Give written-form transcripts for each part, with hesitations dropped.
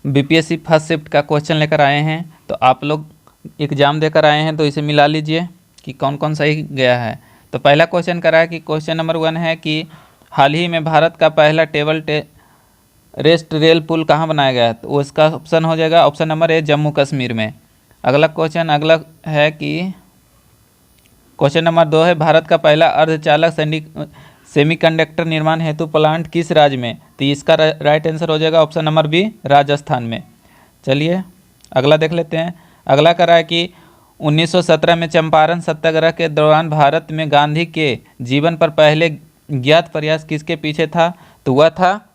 BPSC first shift का question लेकर आए हैं। तो आप लोग एग्ज़ाम देकर आए हैं तो इसे मिला लीजिए कि कौन कौन सही गया है। तो पहला क्वेश्चन करा है कि क्वेश्चन नंबर 1 है कि हाल ही में भारत का पहला रेस्ट रेल पुल कहाँ बनाया गया है। तो उसका ऑप्शन हो जाएगा ऑप्शन नंबर ए, जम्मू कश्मीर में। अगला है कि क्वेश्चन नंबर 2 है भारत का पहला अर्धचालक सेमीकंडक्टर निर्माण हेतु प्लांट किस राज्य में। तो इसका राइट आंसर हो जाएगा ऑप्शन नंबर बी, राजस्थान में। चलिए अगला देख लेते हैं। अगला करा है कि 1917 में चंपारण सत्याग्रह के दौरान भारत में गांधी के जीवन पर पहले ज्ञात प्रयास किसके पीछे था। तो वह था,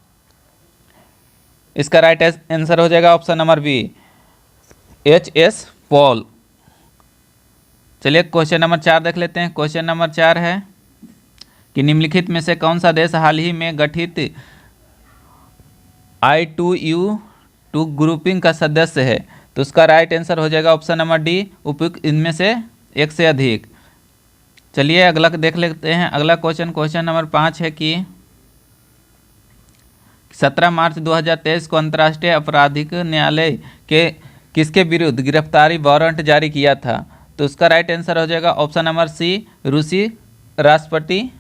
इसका राइट आंसर हो जाएगा option number B, H S. Paul. चलिए क्वेश्चन नंबर 4 देख लेते हैं। क्वेश्चन नंबर 4 है कि निम्नलिखित में से कौन सा देश हाल ही में गठित I2U2 ग्रुपिंग का सदस्य है। तो उसका राइट आंसर हो जाएगा ऑप्शन नंबर डी, उपयुक्त इनमें से एक से अधिक। चलिए अगला देख लेते हैं। अगला क्वेश्चन नंबर 5 है कि 17 मार्च 2023 को अंतर्राष्ट्रीय आपराधिक न्यायालय के किसके विरुद्ध गिरफ्तारी वारंट जारी किया था। तो उसका राइट आंसर हो जाएगा ऑप्शन नंबर सी, रूसी राष्ट्रपति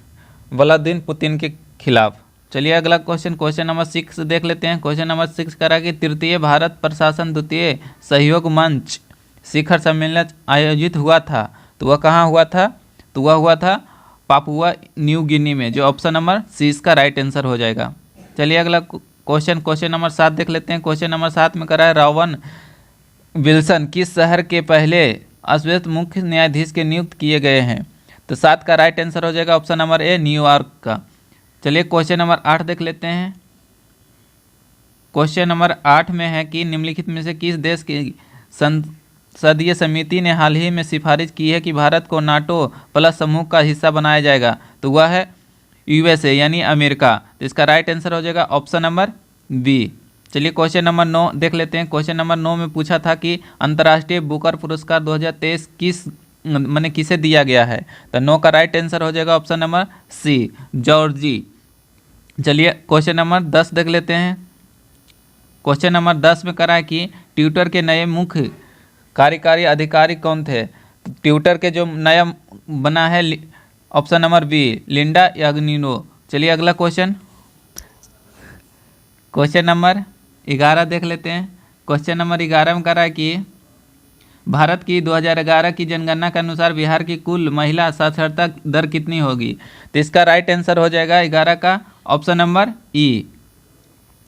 व्लादिमीर पुतिन के खिलाफ। चलिए अगला क्वेश्चन नंबर 6 देख लेते हैं। क्वेश्चन नंबर 6 करा कि तृतीय भारत प्रशासन द्वितीय सहयोग मंच शिखर सम्मेलन आयोजित हुआ था। तो वह कहाँ हुआ था। तो वह हुआ था पापुआ न्यू गिनी में, जो ऑप्शन नंबर सी इसका राइट आंसर हो जाएगा। चलिए अगला क्वेश्चन नंबर 7 देख लेते हैं। क्वेश्चन नंबर 7 में करा है रॉबर्ट विल्सन किस शहर के पहले अश्वेत मुख्य न्यायाधीश के नियुक्त किए गए हैं। तो 7 का राइट आंसर हो जाएगा ऑप्शन नंबर ए, न्यूयॉर्क का। चलिए क्वेश्चन नंबर 8 देख लेते हैं। क्वेश्चन नंबर 8 में है कि निम्नलिखित में से किस देश की संसदीय समिति ने हाल ही में सिफारिश की है कि भारत को नाटो प्लस समूह का हिस्सा बनाया जाएगा। तो वह है यूएसए यानी अमेरिका। तो इसका राइट आंसर हो जाएगा ऑप्शन नंबर बी। चलिए क्वेश्चन नंबर 9 देख लेते हैं। क्वेश्चन नंबर 9 में पूछा था कि अंतर्राष्ट्रीय बुकर पुरस्कार 2023 किसे दिया गया है। तो 9 का राइट आंसर हो जाएगा ऑप्शन नंबर सी, जॉर्जी। चलिए क्वेश्चन नंबर 10 देख लेते हैं। क्वेश्चन नंबर 10 में करा है कि ट्विटर के नए मुख्य कार्यकारी अधिकारी कौन थे। तो ट्विटर के जो नया बना है ऑप्शन नंबर बी, लिंडा याग्निनो। चलिए अगला क्वेश्चन नंबर 11 देख लेते हैं। क्वेश्चन नंबर 11 में करा है कि भारत की 2011 की जनगणना के अनुसार बिहार की कुल महिला साक्षरता दर कितनी होगी। तो इसका राइट आंसर हो जाएगा 11 का ऑप्शन नंबर ई,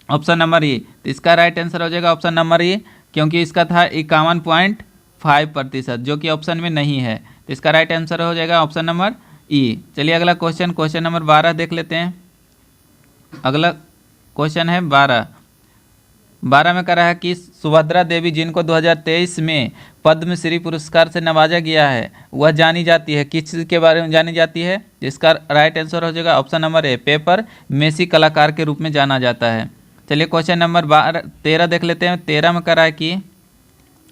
तो इसका राइट आंसर हो जाएगा ऑप्शन नंबर ई, क्योंकि इसका था 51.5%, जो कि ऑप्शन में नहीं है। तो इसका राइट आंसर हो जाएगा ऑप्शन नंबर ई। चलिए अगला क्वेश्चन नंबर 12 देख लेते हैं। अगला क्वेश्चन है 12 में करा है कि सुभद्रा देवी जिनको 2023 में पद्मश्री पुरस्कार से नवाजा गया है, वह जानी जाती है किस चीज़ के बारे में जानी जाती है। इसका राइट आंसर हो जाएगा option number A, papier mache कलाकार के रूप में जाना जाता है। चलिए क्वेश्चन नंबर 13 देख लेते हैं। 13 में करा है कि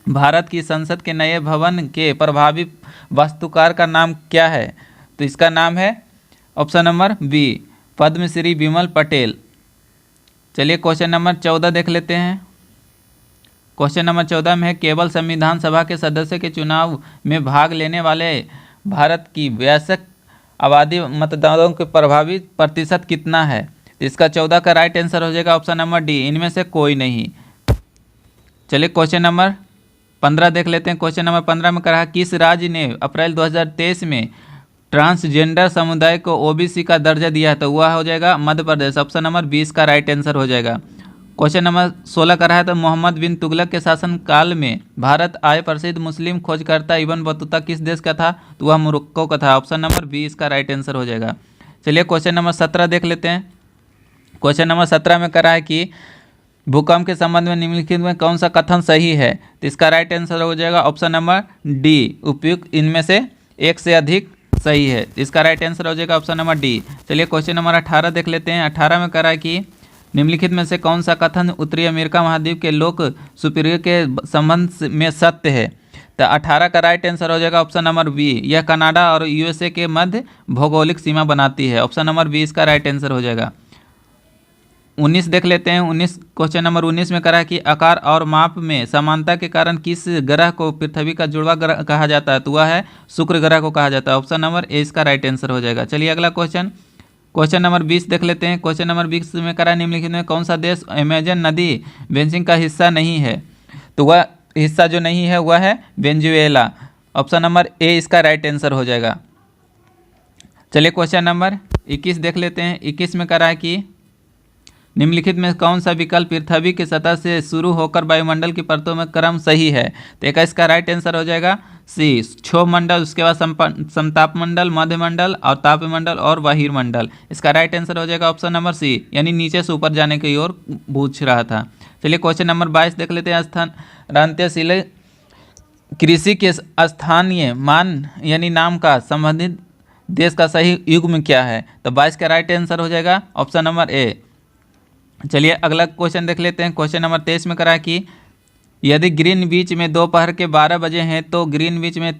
भारत की संसद के नए भवन के प्रभावी वास्तुकार का नाम क्या है। तो इसका नाम है ऑप्शन नंबर बी, पद्मश्री विमल पटेल। चलिए क्वेश्चन नंबर 14 देख लेते हैं। क्वेश्चन नंबर 14 में है केवल संविधान सभा के सदस्य के चुनाव में भाग लेने वाले भारत की वयस्क आबादी मतदाताओं के प्रभावी प्रतिशत कितना है। तो इसका 14 का राइट आंसर हो जाएगा ऑप्शन नंबर डी, इनमें से कोई नहीं। चलिए क्वेश्चन नंबर 15 देख लेते हैं। क्वेश्चन नंबर 15 में कहा किस राज्य ने अप्रैल 2023 में ट्रांसजेंडर समुदाय को ओबीसी का दर्जा दिया है। तो वह हो जाएगा मध्य प्रदेश, ऑप्शन नंबर 20 का राइट आंसर हो जाएगा। क्वेश्चन नंबर 16 का रहा है तो मोहम्मद बिन तुगलक के शासनकाल में भारत आए प्रसिद्ध मुस्लिम खोजकर्ता इब्न बतूता किस देश का था। तो वह मोरक्को का था, ऑप्शन नंबर बी इसका राइट आंसर हो जाएगा। चलिए क्वेश्चन नंबर 17 देख लेते हैं। क्वेश्चन नंबर 17 में करा है कि भूकंप के संबंध में निम्नलिखित में कौन सा कथन सही है। तो इसका राइट आंसर हो जाएगा ऑप्शन नंबर डी, उपयुक्त इनमें से एक से अधिक सही है। इसका राइट आंसर हो जाएगा ऑप्शन नंबर डी। चलिए क्वेश्चन नंबर 18 देख लेते हैं। 18 में करा है कि निम्नलिखित में से कौन सा कथन उत्तरी अमेरिका महाद्वीप के लोक सुपीरियर के संबंध में सत्य है। तो 18 का राइट आंसर हो जाएगा ऑप्शन नंबर बी, यह कनाडा और यूएसए के मध्य भौगोलिक सीमा बनाती है, ऑप्शन नंबर बी इसका राइट आंसर हो जाएगा। 19 देख लेते हैं। 19 क्वेश्चन नंबर 19 में करा है कि आकार और माप में समानता के कारण किस ग्रह को पृथ्वी का जुड़वा ग्रह कहा जाता है, तो वह है शुक्र ग्रह को कहा जाता है। ऑप्शन नंबर ए इसका राइट आंसर हो जाएगा। चलिए अगला क्वेश्चन, क्वेश्चन नंबर 20 देख लेते हैं। क्वेश्चन नंबर 20 में करा है निम्नलिखित में कौन सा देश अमेजन नदी बेसिन का हिस्सा नहीं है, तो वह हिस्सा जो नहीं है वह है वेनेजुएला। ऑप्शन नंबर ए इसका राइट आंसर हो जाएगा। चलिए क्वेश्चन नंबर 21 देख लेते हैं। 21 में करा है कि निम्नलिखित में कौन सा विकल्प पृथ्वी की सतह से शुरू होकर वायुमंडल की परतों में क्रम सही है, तो एक इसका राइट आंसर हो जाएगा सी क्षोभ मंडल, उसके बाद समताप मंडल, मध्य मंडल और तापमंडल और बहिर्मंडल। इसका राइट आंसर हो जाएगा ऑप्शन नंबर सी, यानी नीचे से ऊपर जाने की ओर पूछ रहा था। चलिए क्वेश्चन नंबर 22 देख लेते हैं। स्थानांतरशील कृषि के स्थानीय मान यानी नाम का संबंधित देश का सही युग्म क्या है, तो 22 का राइट आंसर हो जाएगा ऑप्शन नंबर ए। चलिए अगला क्वेश्चन देख लेते हैं। क्वेश्चन नंबर 23 में करा है कि यदि ग्रीनविच में दोपहर के 12 बजे हैं तो ग्रीनविच में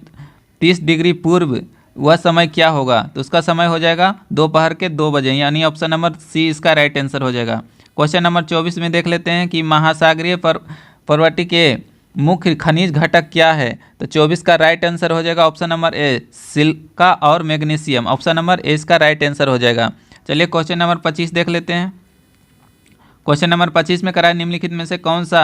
30 डिग्री पूर्व वह समय क्या होगा, तो उसका समय हो जाएगा दोपहर के 2 बजे, यानी ऑप्शन नंबर सी इसका राइट आंसर हो जाएगा। क्वेश्चन नंबर 24 में देख लेते हैं कि महासागरीय प्रवृत्ति के मुख्य खनिज घटक क्या है, तो 24 का राइट आंसर हो जाएगा ऑप्शन नंबर ए सिलिका और मैग्नीशियम। ऑप्शन नंबर ए इसका राइट आंसर हो जाएगा। चलिए क्वेश्चन नंबर 25 देख लेते हैं। क्वेश्चन नंबर 25 में करा है निम्नलिखित में से कौन सा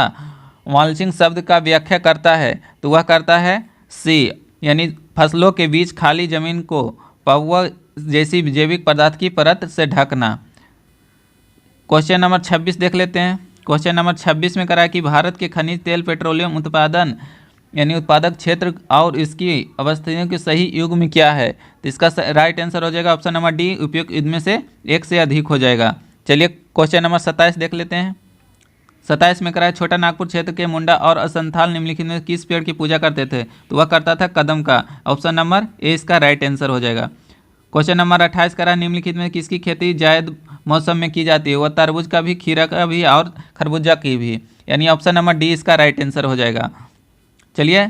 मल्चिंग शब्द का व्याख्या करता है, तो वह करता है सी, यानी फसलों के बीच खाली जमीन को पौवा जैसी जैविक पदार्थ की परत से ढकना। क्वेश्चन नंबर 26 देख लेते हैं। क्वेश्चन नंबर 26 में करा है कि भारत के खनिज तेल पेट्रोलियम उत्पादन यानी उत्पादक क्षेत्र और इसकी अवस्थितियों के सही युग्म क्या है, तो इसका राइट आंसर हो जाएगा ऑप्शन नंबर डी, उपयुक्त युग्म से एक से अधिक हो जाएगा। चलिए क्वेश्चन नंबर 27 देख लेते हैं। 27 में करा है छोटा नागपुर क्षेत्र के मुंडा और असंथाल निम्नलिखित में किस पेड़ की पूजा करते थे, तो वह करता था कदम का। ऑप्शन नंबर ए इसका राइट आंसर हो जाएगा। क्वेश्चन नंबर 28 करा है निम्नलिखित में किसकी खेती जायद मौसम में की जाती है, वह तरबूज का भी, खीरा का भी और खरबूजा की भी, यानी ऑप्शन नंबर डी इसका राइट आंसर हो जाएगा। चलिए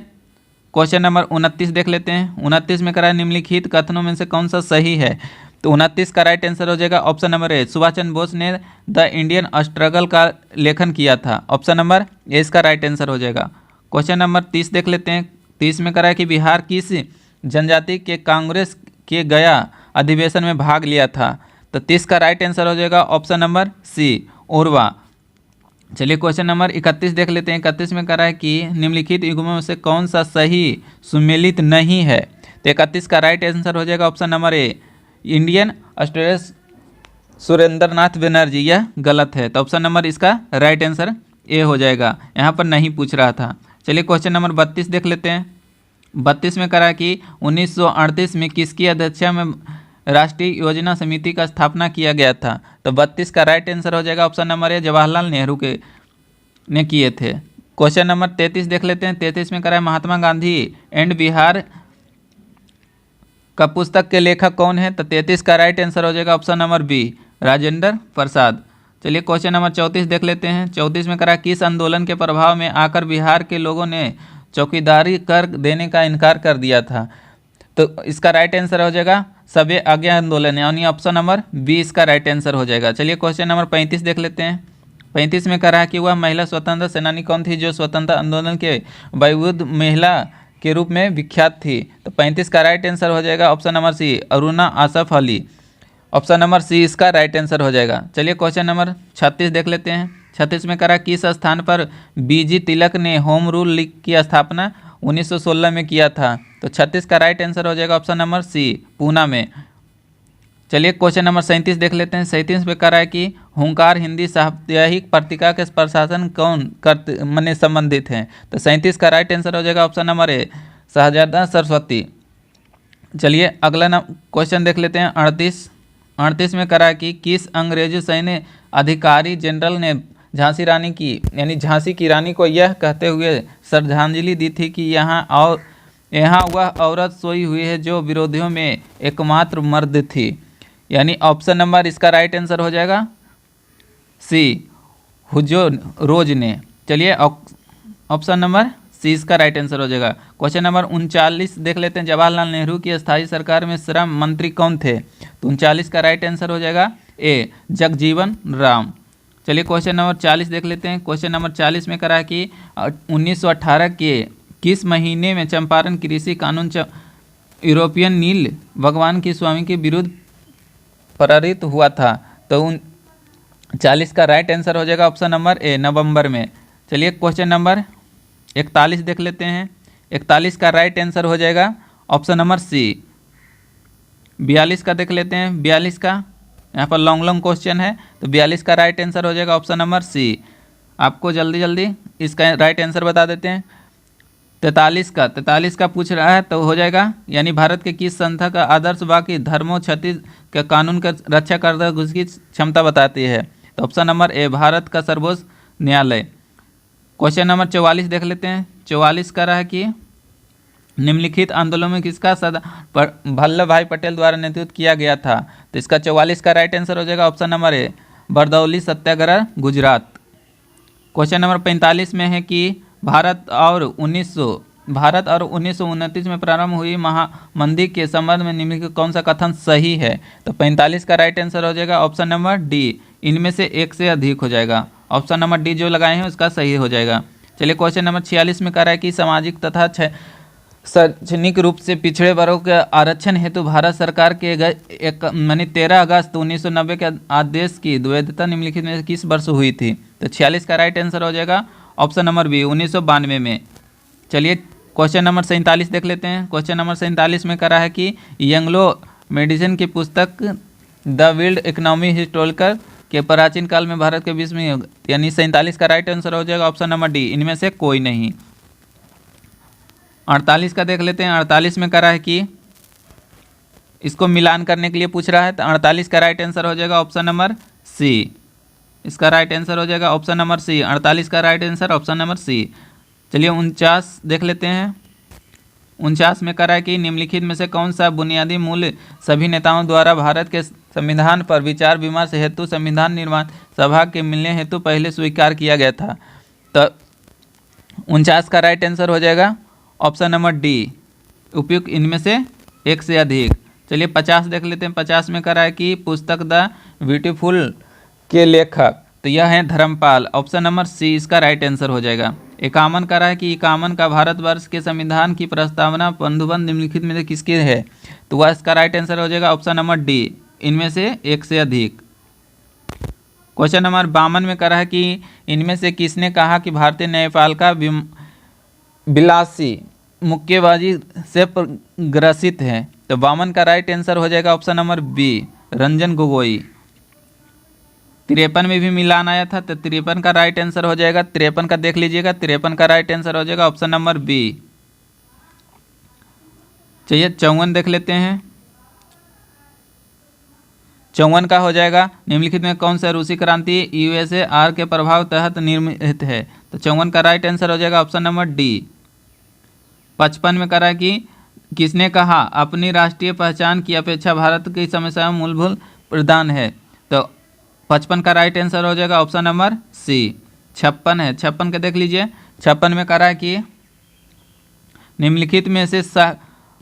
क्वेश्चन नंबर 29 देख लेते हैं। 29 में करा है निम्नलिखित कथनों में से कौन सा सही है, तो 29 का राइट आंसर हो जाएगा ऑप्शन नंबर ए सुभाष चंद्र बोस ने द इंडियन स्ट्रगल का लेखन किया था। ऑप्शन नंबर ए इसका राइट आंसर हो जाएगा। क्वेश्चन नंबर 30 देख लेते हैं। 30 में करा है कि बिहार किस जनजाति के कांग्रेस के गया अधिवेशन में भाग लिया था, तो 30 का राइट आंसर हो जाएगा ऑप्शन नंबर सी उर्वा। चलिए क्वेश्चन नंबर 31 देख लेते हैं। 31 में करा है कि निम्नलिखित युग्मों में से कौन सा सही सुमेलित नहीं है, तो 31 का राइट आंसर हो जाएगा ऑप्शन नंबर ए इंडियन ऑस्ट्रेलिया सुरेंद्रनाथ बनर्जी, यह गलत है, तो ऑप्शन नंबर इसका राइट आंसर ए हो जाएगा, यहाँ पर नहीं पूछ रहा था। चलिए क्वेश्चन नंबर 32 देख लेते हैं। 32 में करा कि 1938 में किसकी अध्यक्षता में राष्ट्रीय योजना समिति का स्थापना किया गया था, तो 32 का राइट आंसर हो जाएगा ऑप्शन नंबर ए जवाहरलाल नेहरू के ने किए थे। क्वेश्चन नंबर 33 देख लेते हैं। 33 में करा है महात्मा गांधी एंड बिहार का पुस्तक के लेखक कौन है, तो 33 का राइट आंसर हो जाएगा option number B Rajendra Prasad. चलिए क्वेश्चन नंबर 34 देख लेते हैं। 34 में करा किस आंदोलन के प्रभाव में आकर बिहार के लोगों ने चौकीदारी कर देने का इनकार कर दिया था, तो इसका राइट आंसर हो जाएगा सभ्य आज्ञा आंदोलन, यानी ऑप्शन नंबर बी इसका राइट आंसर हो जाएगा। चलिए क्वेश्चन नंबर 35 देख लेते हैं। 35 में कहा कि वह महिला स्वतंत्रता सेनानी कौन थी जो स्वतंत्रता आंदोलन के वायुयुद्ध महिला के रूप में विख्यात थी, तो 35 का राइट आंसर हो जाएगा option number C Aruna Asaf Ali. Option number C इसका राइट आंसर हो जाएगा। चलिए क्वेश्चन नंबर 36 देख लेते हैं। 36 में करा किस स्थान पर बीजी तिलक ने होम रूल लीग की स्थापना 1916 में किया था, तो 36 का राइट आंसर हो जाएगा ऑप्शन नंबर सी पूना में। चलिए क्वेश्चन नंबर 37 देख लेते हैं। 37 पे करा है कि हुंकार हिंदी साप्ताहिक पत्रिका के प्रशासन कौन करते मने संबंधित हैं, तो 37 का राइट आंसर हो जाएगा ऑप्शन नंबर ए शहजादा सरस्वती। चलिए अगला क्वेश्चन देख लेते हैं। 38 में करा कि किस अंग्रेजी सैन्य अधिकारी जनरल ने झांसी रानी की यानी झांसी की रानी को यह कहते हुए श्रद्धांजलि दी थी कि यहाँ वह औरत सोई हुई है जो विरोधियों में एकमात्र मर्द थी, यानी ऑप्शन नंबर इसका राइट आंसर हो जाएगा सी हुजो रोज ने। चलिए ऑप्शन नंबर सी इसका राइट आंसर हो जाएगा। क्वेश्चन नंबर 39 देख लेते हैं। जवाहरलाल नेहरू की स्थायी सरकार में श्रम मंत्री कौन थे, तो 39 का राइट आंसर हो जाएगा ए जगजीवन राम। चलिए क्वेश्चन नंबर 40 देख लेते हैं। क्वेश्चन नंबर 40 में करा है कि 1918 के किस महीने में चंपारण कृषि कानून यूरोपियन नील भगवान की स्वामी के विरुद्ध पारित हुआ था? तो 40 का राइट आंसर हो जाएगा ऑप्शन नंबर ए, नवंबर में। चलिए क्वेश्चन नंबर 41 देख लेते हैं। 41 का राइट आंसर हो जाएगा ऑप्शन नंबर सी। 42 का देख लेते हैं। 42 का यहाँ पर लॉन्ग लॉन्ग क्वेश्चन है, तो 42 का राइट आंसर हो जाएगा ऑप्शन नंबर सी। आपको जल्दी जल्दी इसका राइट आंसर बता देते हैं। 43 का पूछ रहा है, तो हो जाएगा यानी भारत के किस संस्था का आदर्श बाकी धर्मों क्षति के कानून का रक्षा करता है उसकी क्षमता बताती है? तो ऑप्शन नंबर ए, भारत का सर्वोच्च न्यायालय। क्वेश्चन नंबर 44 देख लेते हैं। 44 का रहा है कि निम्नलिखित आंदोलन में किसका वल्लभ भाई पटेल द्वारा नेतृत्व किया गया था? तो इसका 44 का राइट आंसर हो जाएगा ऑप्शन नंबर ए, बरदौली सत्याग्रह, गुजरात। क्वेश्चन नंबर 45 में है कि भारत और 1929 में प्रारंभ हुई महामंदी के संबंध में निम्नलिखित कौन सा कथन सही है? तो 45 का राइट आंसर हो जाएगा ऑप्शन नंबर डी, इनमें से एक से अधिक हो जाएगा। ऑप्शन नंबर डी जो लगाए हैं उसका सही हो जाएगा। चलिए क्वेश्चन नंबर 46 में कह रहा है कि सामाजिक तथा शैक्षणिक रूप से पिछड़े वर्गों के आरक्षण हेतु भारत सरकार के 13 अगस्त 1990 के आदेश की वैधता निम्नलिखित में किस वर्ष हुई थी? तो 46 का राइट आंसर हो जाएगा ऑप्शन नंबर बी, 1992 में। चलिए क्वेश्चन नंबर 47 देख लेते हैं। क्वेश्चन नंबर 47 में करा है कि एंग्लो मेडिसिन की पुस्तक द वर्ल्ड इकोनॉमी हिस्टोरिकल के प्राचीन काल में भारत के विश्व में, यानी 47 का राइट आंसर हो जाएगा ऑप्शन नंबर डी, इनमें से कोई नहीं। 48 का देख लेते हैं। 48 में करा है कि इसको मिलान करने के लिए पूछ रहा है, तो 48 का राइट आंसर हो जाएगा ऑप्शन नंबर सी। इसका राइट आंसर हो जाएगा ऑप्शन नंबर सी। 48 का right answer option number C. चलिए 49 देख लेते हैं। 49 में करा है कि निम्नलिखित में से कौन सा बुनियादी मूल्य सभी नेताओं द्वारा भारत के संविधान पर विचार विमर्श हेतु संविधान निर्माण सभा के मिलने हेतु पहले स्वीकार किया गया था? तो 49 का राइट आंसर हो जाएगा ऑप्शन नंबर डी, उपयुक्त इनमें से एक से अधिक। चलिए 50 देख लेते हैं। 50 में करा है कि पुस्तक द ब्यूटीफुल के लेखक, तो यह है धर्मपाल। ऑप्शन नंबर सी इसका राइट आंसर हो जाएगा। 51 करा है कि 51 का भारतवर्ष के संविधान की प्रस्तावना बंधुबंध निम्नलिखित में से किसकी है? तो वह इसका राइट आंसर हो जाएगा ऑप्शन नंबर डी, इनमें से एक से अधिक। क्वेश्चन नंबर 52 में करा है कि इनमें से किसने कहा कि भारतीय न्यायपालिका विलासी मुक्केबाजी से ग्रसित है? तो 52 का राइट आंसर हो जाएगा option number B, Ranjan Gogoi. 53 में भी मिलान आया था, तो 53 का राइट आंसर हो जाएगा, 53 का देख लीजिएगा, 53 का राइट आंसर हो जाएगा ऑप्शन नंबर बी। चलिए 54 देख लेते हैं। 54 का हो जाएगा निम्नलिखित में कौन सा रूसी क्रांति USSR के प्रभाव तहत निर्मित है? तो 54 का राइट आंसर हो जाएगा ऑप्शन नंबर डी। 55 में करा कि किसने कहा अपनी राष्ट्रीय पहचान की अपेक्षा भारत की समस्याएं मूलभूत प्रधान है? तो 55 का राइट आंसर हो जाएगा ऑप्शन नंबर सी। 56 है, 56 का देख लीजिए। 56 में करा कि निम्नलिखित में से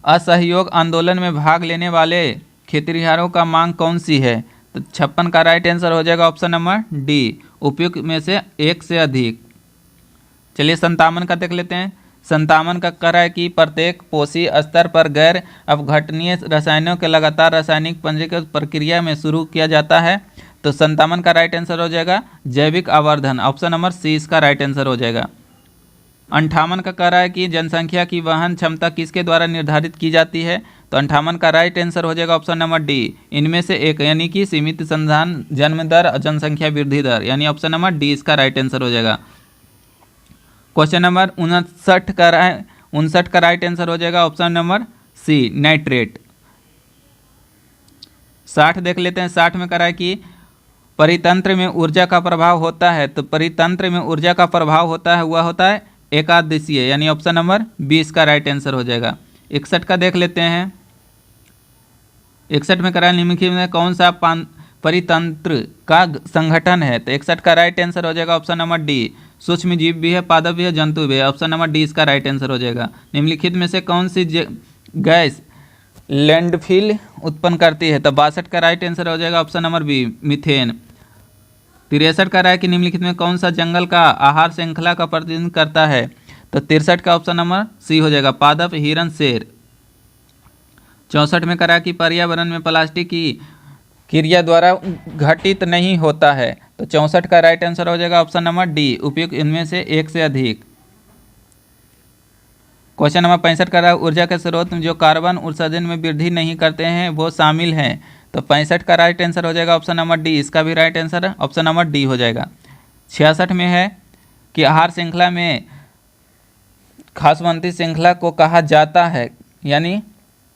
असहयोग आंदोलन में भाग लेने वाले खेतिहरों का मांग कौन सी है? तो 56 का राइट आंसर हो जाएगा ऑप्शन नंबर डी, उपयुक्त में से एक से अधिक। चलिए 57 का देख लेते हैं। 57 का कह रहा है कि प्रत्येक पोषी स्तर पर गैर अपघटनीय रसायनों के लगातार रासायनिक पंजीकरण प्रक्रिया में शुरू किया जाता है। तो 57 का राइट आंसर हो जाएगा जैविक आवर्धन, ऑप्शन नंबर सी इसका राइट आंसर हो जाएगा। 58 का कह रहा है कि जनसंख्या की वहन क्षमता किसके द्वारा निर्धारित की जाती है? तो 58 का राइट आंसर हो जाएगा ऑप्शन नंबर डी, इनमें से एक, यानी कि सीमित संधान, जन्म दर और जनसंख्या वृद्धि दर, यानी ऑप्शन नंबर डी इसका राइट आंसर हो जाएगा। क्वेश्चन नंबर 59 का है, 59 का राइट आंसर हो जाएगा ऑप्शन नंबर सी, नाइट्रेट। 60 देख लेते हैं। 60 में करा है कि परितंत्र में ऊर्जा का प्रभाव होता है। तो परितंत्र में ऊर्जा का प्रभाव होता है वह होता है एकादिशीय, यानी ऑप्शन नंबर 20 का राइट आंसर हो जाएगा। 61 का देख लेते हैं। 61 में करा निम्नलिखित में कौन सा परितंत्र का संगठन है? तो 61 का राइट आंसर हो जाएगा ऑप्शन नंबर डी, सूक्ष्म जीव भी है, पादप भी है, जंतु भी है, ऑप्शन नंबर डी इसका राइट आंसर हो जाएगा। निम्नलिखित में से कौन सी गैस लैंडफिल उत्पन्न करती है? तो 62 का राइट आंसर हो जाएगा ऑप्शन नंबर बी, मीथेन। 63 का रहा है कि निम्नलिखित में कौन सा जंगल का आहार श्रृंखला का प्रतिनिधित्व करता है, तो 63 का ऑप्शन नंबर सी हो जाएगा, पादप, हिरन, शेर। 64 में करा कि पर्यावरण में प्लास्टिक की क्रिया द्वारा घटित नहीं होता है, तो 64 का राइट आंसर हो जाएगा ऑप्शन नंबर डी, उपयुक्त इनमें से एक से अधिक। क्वेश्चन नंबर 65 का रहा ऊर्जा के स्रोत जो कार्बन उत्सर्जन में वृद्धि नहीं करते हैं वो शामिल हैं, तो 65 का राइट आंसर हो जाएगा ऑप्शन नंबर डी, इसका भी right answer option number D हो जाएगा। 66 में है कि आहार श्रृंखला में खासवंती श्रृंखला को कहा जाता है, यानी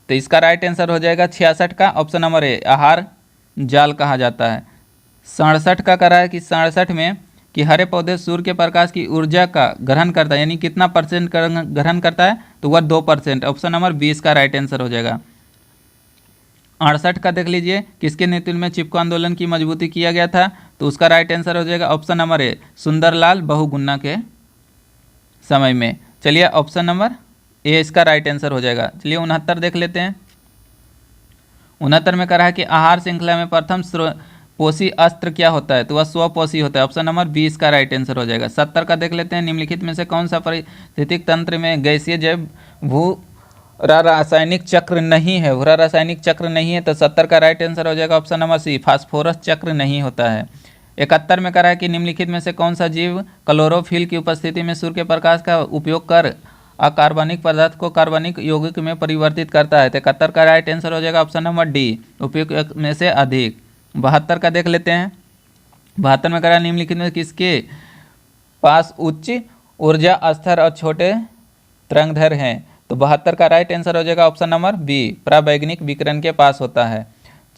तो इसका राइट आंसर हो जाएगा 66 का ऑप्शन नंबर ए, आहार जाल कहा जाता है। 67 का करा है कि 67 में कि हरे पौधे सूर्य के प्रकाश की ऊर्जा का ग्रहण करता है, यानी कितना परसेंट ग्रहण करता है, तो वह 2%, ऑप्शन नंबर 20 का राइट आंसर हो जाएगा। 68 का देख लीजिए, किसके नेतृत्व में चिपको आंदोलन की मजबूती किया गया था, तो उसका राइट आंसर हो जाएगा option number A, Sunderlal Bahuguna के समय में। चलिए ऑप्शन नंबर ए इसका राइट आंसर हो जाएगा। चलिए 69 देख लेते हैं। 69 में कहा है कि आहार श्रृंखला में प्रथम पोषी अस्त्र क्या होता है, तो वह स्वपोषी होता है, ऑप्शन नंबर 20 का राइट आंसर हो जाएगा। 70 का देख लेते हैं, निम्नलिखित में से कौन सा पारिस्थितिक तंत्र में गैसीय जैव भू रासायनिक चक्र नहीं है, भूरा रासायनिक चक्र नहीं है, तो 70 का राइट आंसर हो जाएगा ऑप्शन नंबर सी, फास्फोरस चक्र नहीं होता है। 71 में कहा है कि निम्नलिखित में से कौन सा जीव क्लोरोफिल की उपस्थिति में सूर्य के प्रकाश का उपयोग कर अकार्बनिक पदार्थ को कार्बनिक यौगिक में परिवर्तित करता है, तो 71 का राइट आंसर हो जाएगा ऑप्शन नंबर डी, उपयुक्त में से अधिक। 72 का देख लेते हैं। 72 में कहा निम्नलिखित में किसके पास उच्च ऊर्जा स्तर और छोटे तरंगदैर्घ्य हैं, तो 72 का राइट आंसर हो जाएगा ऑप्शन नंबर बी, परावैज्ञानिक विकिरण के पास होता है।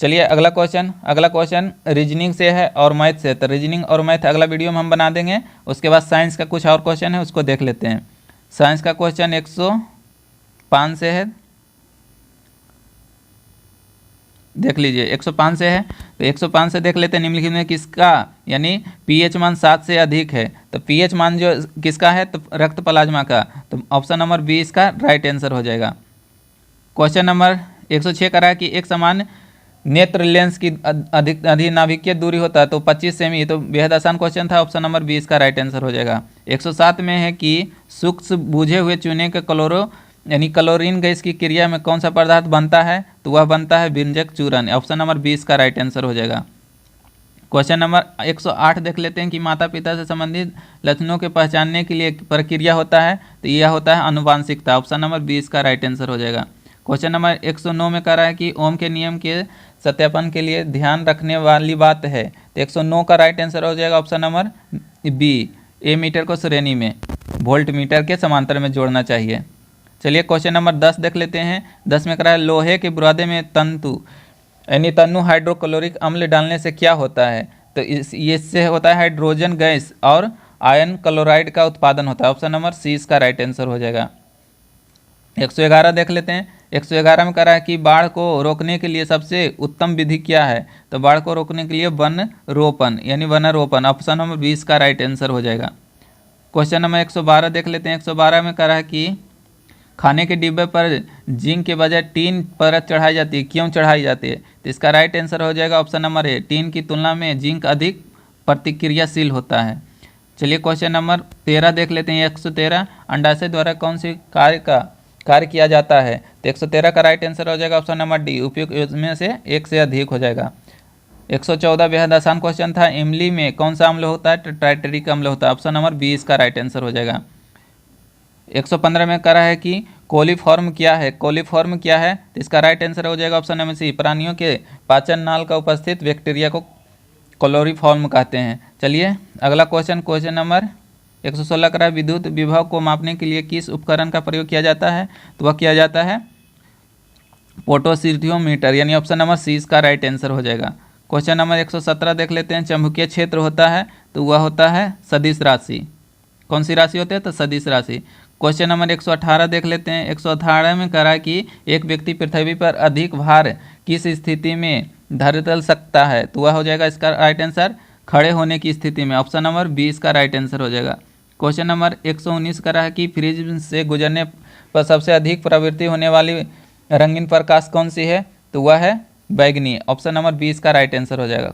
चलिए अगला क्वेश्चन रीजनिंग से है और मैथ से, तो रीजनिंग और मैथ अगला वीडियो में हम बना देंगे। उसके बाद साइंस का कुछ और क्वेश्चन है, उसको देख लेते हैं। साइंस का क्वेश्चन 105 से है, देख लीजिए 105 से है, तो 105 से देख लेते हैं। निम्नलिखित में किसका यानी पीएच मान 7 से अधिक है, तो पीएच मान जो किसका है, तो रक्त प्लाज्मा का, तो ऑप्शन नंबर बी इसका राइट आंसर हो जाएगा। क्वेश्चन नंबर 106 का रहा है कि एक समान नेत्र लेंस की अधिनाभिकीय दूरी होता है, तो 25 सेमी, तो बेहद आसान क्वेश्चन था, ऑप्शन नंबर 20 का राइट आंसर हो जाएगा। 107 में है कि सूक्ष्म बूझे हुए चूने के यानी क्लोरीन गैस की क्रिया में कौन सा पदार्थ बनता है, तो वह बनता है व्यंजक चूर्ण, ऑप्शन नंबर 20 का राइट आंसर हो जाएगा। क्वेश्चन नंबर 108 देख लेते हैं कि माता पिता से संबंधित लक्षणों के पहचानने के लिए प्रक्रिया होता है, तो यह होता है आनुवांशिकता, ऑप्शन नंबर 20 का राइट आंसर हो जाएगा। क्वेश्चन नंबर 109 में कह रहा है कि ओम के नियम के सत्यापन के लिए ध्यान रखने वाली बात है, तो 109 का राइट आंसर हो जाएगा ऑप्शन नंबर बी, ए मीटर को श्रेणी में वोल्ट मीटर के समांतर में जोड़ना चाहिए। चलिए क्वेश्चन नंबर 10 देख लेते हैं। 10 में कह रहा है लोहे के बुरादे में तंतु यानी तन्नु हाइड्रोक्लोरिक अम्ल डालने से क्या होता है, तो इससे होता है हाइड्रोजन गैस और आयन क्लोराइड का उत्पादन होता है, ऑप्शन नंबर सी इसका राइट आंसर हो जाएगा। 111 देख लेते हैं। 111 में कह रहा है कि बाढ़ को रोकने के लिए सबसे उत्तम विधि क्या है, तो बाढ़ को रोकने के लिए वन रोपण यानी वनारोपण, ऑप्शन नंबर 20 का राइट आंसर हो जाएगा। क्वेश्चन नंबर 112 देख लेते हैं। 112 में कह रहा है कि खाने के डिब्बे पर जिंक के बजाय टीन परत चढ़ाई जाती है, क्यों चढ़ाई जाती है, तो इसका राइट आंसर हो जाएगा ऑप्शन नंबर ए, टीन की तुलना में जिंक अधिक प्रतिक्रियाशील होता है। चलिए क्वेश्चन नंबर 13 देख लेते हैं। 113 अंडाशय द्वारा कौन सी कार्य किया जाता है, तो 113 का राइट आंसर हो जाएगा ऑप्शन नंबर डी, उपयुक्त में से एक से अधिक हो जाएगा। 114 बेहद आसान क्वेश्चन था। इमली में कौन सा अम्ल होता है, तो टाइटरिक अम्ल होता है, ऑप्शन नंबर 20 का राइट आंसर हो जाएगा। 115 में कह रहा है कि कोलीफॉर्म क्या है, कोलीफॉर्म क्या है, तो इसका राइट आंसर हो जाएगा ऑप्शन नंबर सी, प्राणियों के पाचन नाल का उपस्थित बैक्टीरिया को कोलोरीफॉर्म कहते हैं। चलिए अगला क्वेश्चन नंबर 116 का विद्युत विभव को मापने के लिए किस उपकरण का प्रयोग किया जाता है, तो वह किया जाता है पोटेंशियोमीटर, यानी ऑप्शन नंबर सी इसका राइट आंसर हो जाएगा। क्वेश्चन नंबर 117 देख लेते हैं। चुंबकीय क्षेत्र होता है, तो वह होता है सदिश राशि, कौन सी राशि होती है, तो सदिश राशि। क्वेश्चन नंबर 118 देख लेते हैं। 118 में कह रहा है कि एक व्यक्ति पृथ्वी पर अधिक भार किस स्थिति में धर सकता है, तो वह हो जाएगा इसका राइट आंसर खड़े होने की स्थिति में, ऑप्शन नंबर 20 का राइट आंसर हो जाएगा। क्वेश्चन नंबर 119 कह रहा है कि फ्रिज से गुजरने पर सबसे अधिक प्रवृत्ति होने वाली रंगीन प्रकाश कौन सी है, तो वह है बैगनी, ऑप्शन नंबर 20 का राइट आंसर हो जाएगा।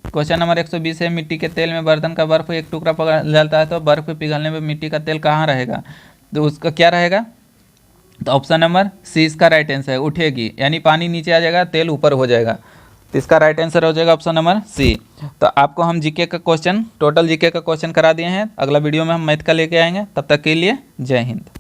क्वेश्चन नंबर 120 है, मिट्टी के तेल में बर्तन का बर्फ एक टुकड़ा पिघल जाता है तो बर्फ पिघलने में मिट्टी का तेल कहाँ रहेगा, तो उसका क्या रहेगा, तो ऑप्शन नंबर सी इसका राइट आंसर है, उठेगी, यानी पानी नीचे आ जाएगा, तेल ऊपर हो जाएगा। तो इसका राइट आंसर हो जाएगा ऑप्शन नंबर सी। तो आपको हम जीके का क्वेश्चन, टोटल जीके का क्वेश्चन करा दिए हैं। अगला वीडियो में हम मैथ का लेके आएंगे, तब तक के लिए जय हिंद।